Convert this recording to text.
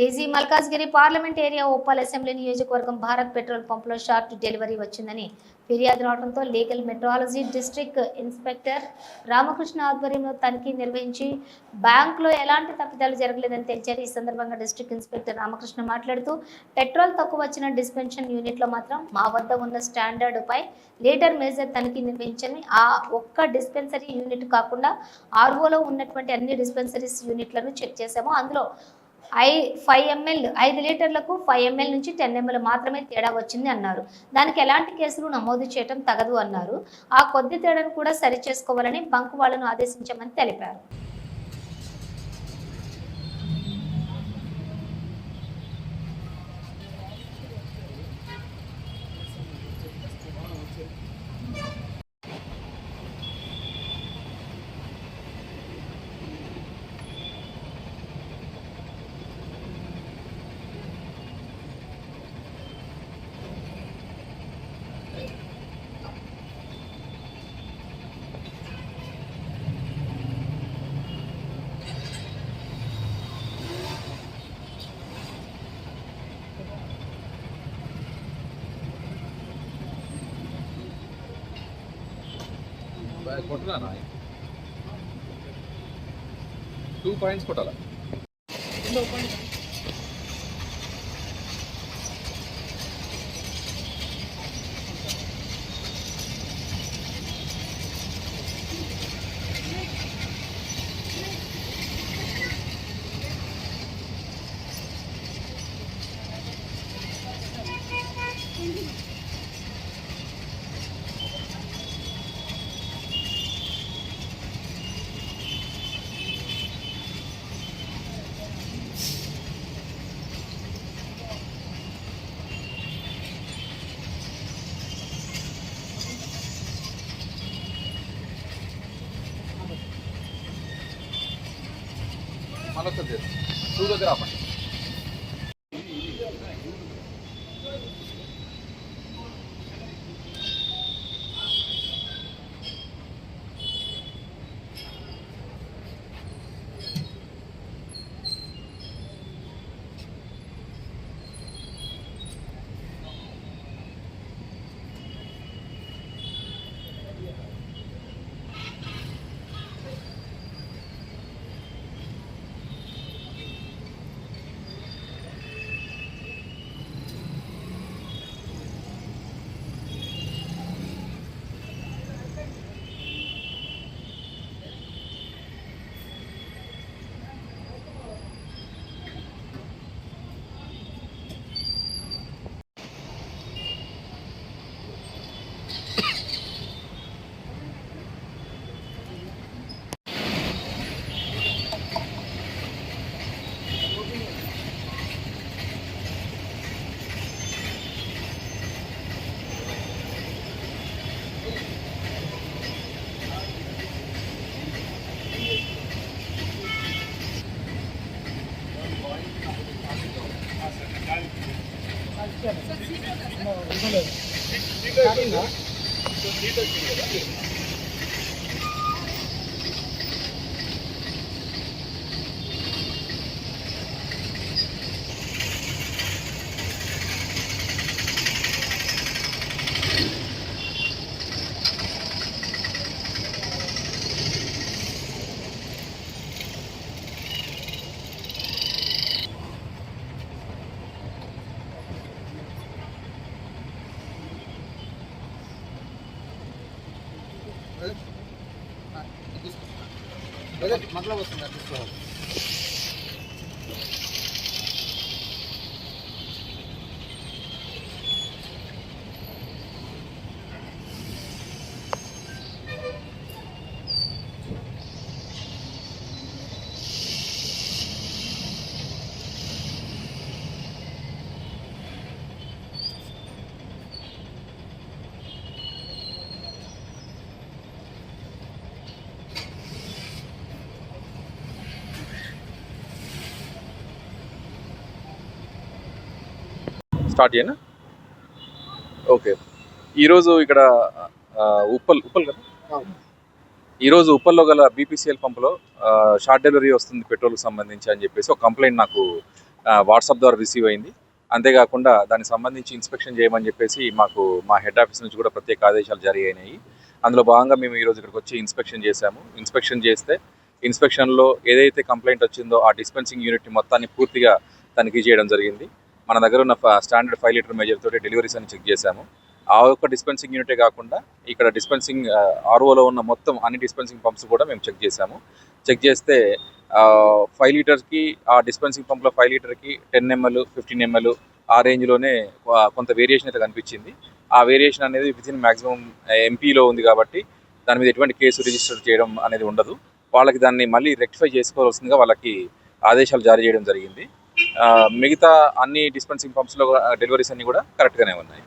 TG Malkajgiri parliament area Uppal assembly నియోజకవర్గం Bharat petrol పంపులో short delivery వచ్చిందని ఫిర్యాదు రావడంతో legal metrology district inspector Ramakrishna ఆధ్వర్యంలో తనిఖీ నిర్వహించి బ్యాంకులో ఎలాంటి తప్పిదాలు జరగలేదని తెలిచారు. ఈ సందర్భంగా డిస్ట్రిక్ట్ ఇన్స్పెక్టర్ రామకృష్ణ మాట్లాడుతూ పెట్రోల్ తక్కువ వచ్చిన డిస్పెన్షన్ యూనిట్లో మాత్రం మా వద్ద ఉన్న స్టాండర్డ్ పై లీటర్ మేజర్ తనిఖీ నిర్వహించని ఆ ఒక్క డిస్పెన్సరీ యూనిట్ కాకుండా ఆర్ఓలో ఉన్నటువంటి అన్ని డిస్పెన్సరీస్ యూనిట్లను చెక్ చేశాము. అందులో 5 ml 5 లీటర్లకు 5 ml నుంచి 10 ml మాత్రమే తేడా వచ్చింది అన్నారు. దానికి ఎలాంటి కేసులు నమోదు చేయడం తగదు అన్నారు. ఆ కొద్ది తేడాను కూడా సరి చేసుకోవాలని బంక్ వాళ్లను ఆదేశించామని తెలిపారు. కొట్టాలా 2 పాయింట్స్ కొట్టాలా మళ్ళీ 2 దగ్గర ఆపండి. मतलब वस्तुंది స్టార్ట్ చేయనా? ఓకే. ఈరోజు ఇక్కడ ఉప్పల్ కదా, ఈరోజు ఉప్పల్లో గల బీపీసీఎల్ పంపులో షార్ట్ డెలివరీ వస్తుంది పెట్రోల్కి సంబంధించి అని చెప్పేసి ఒక కంప్లైంట్ నాకు వాట్సాప్ ద్వారా రిసీవ్ అయింది. అంతేకాకుండా దానికి సంబంధించి ఇన్స్పెక్షన్ చేయమని చెప్పేసి మాకు మా హెడ్ ఆఫీస్ నుంచి కూడా ప్రత్యేక ఆదేశాలు జారీ అయినాయి. అందులో భాగంగా మేము ఈరోజు ఇక్కడికి వచ్చి ఇన్స్పెక్షన్ చేశాము. ఇన్స్పెక్షన్ చేస్తే ఇన్స్పెక్షన్లో ఏదైతే కంప్లైంట్ వచ్చిందో ఆ డిస్పెన్సింగ్ యూనిట్ మొత్తాన్ని పూర్తిగా తనిఖీ చేయడం జరిగింది. మన దగ్గర ఉన్న స్టాండర్డ్ 5 లీటర్ మెజర్ తోటి డెలివరీస్ అని చెక్ చేశాము. ఆ ఒక్క డిస్పెన్సింగ్ యూనిటే కాకుండా ఇక్కడ డిస్పెన్సింగ్ ఆర్ఓలో ఉన్న మొత్తం అన్ని డిస్పెన్సింగ్ పంప్స్ కూడా మేము చెక్ చేశాము. చెక్ చేస్తే 5 లీటర్కి ఆ డిస్పెన్సింగ్ పంప్లో 5 లీటర్కి 10 ml 15 ml ఆ రేంజ్లోనే కొంత వేరియేషన్ అయితే కనిపించింది. ఆ వేరియేషన్ అనేది వితిన్ మ్యాక్సిమం ఎంపీలో ఉంది కాబట్టి దాని మీద ఎటువంటి కేసు రిజిస్టర్ చేయడం అనేది ఉండదు. వాళ్ళకి దాన్ని మళ్ళీ రెక్టిఫై చేసుకోవాల్సిందిగా వాళ్ళకి ఆదేశాలు జారీ చేయడం జరిగింది. మిగతా అన్ని డిస్పెన్సింగ్ పంప్స్లో డెలివరీస్ అన్నీ కూడా కరెక్ట్గానే ఉన్నాయి.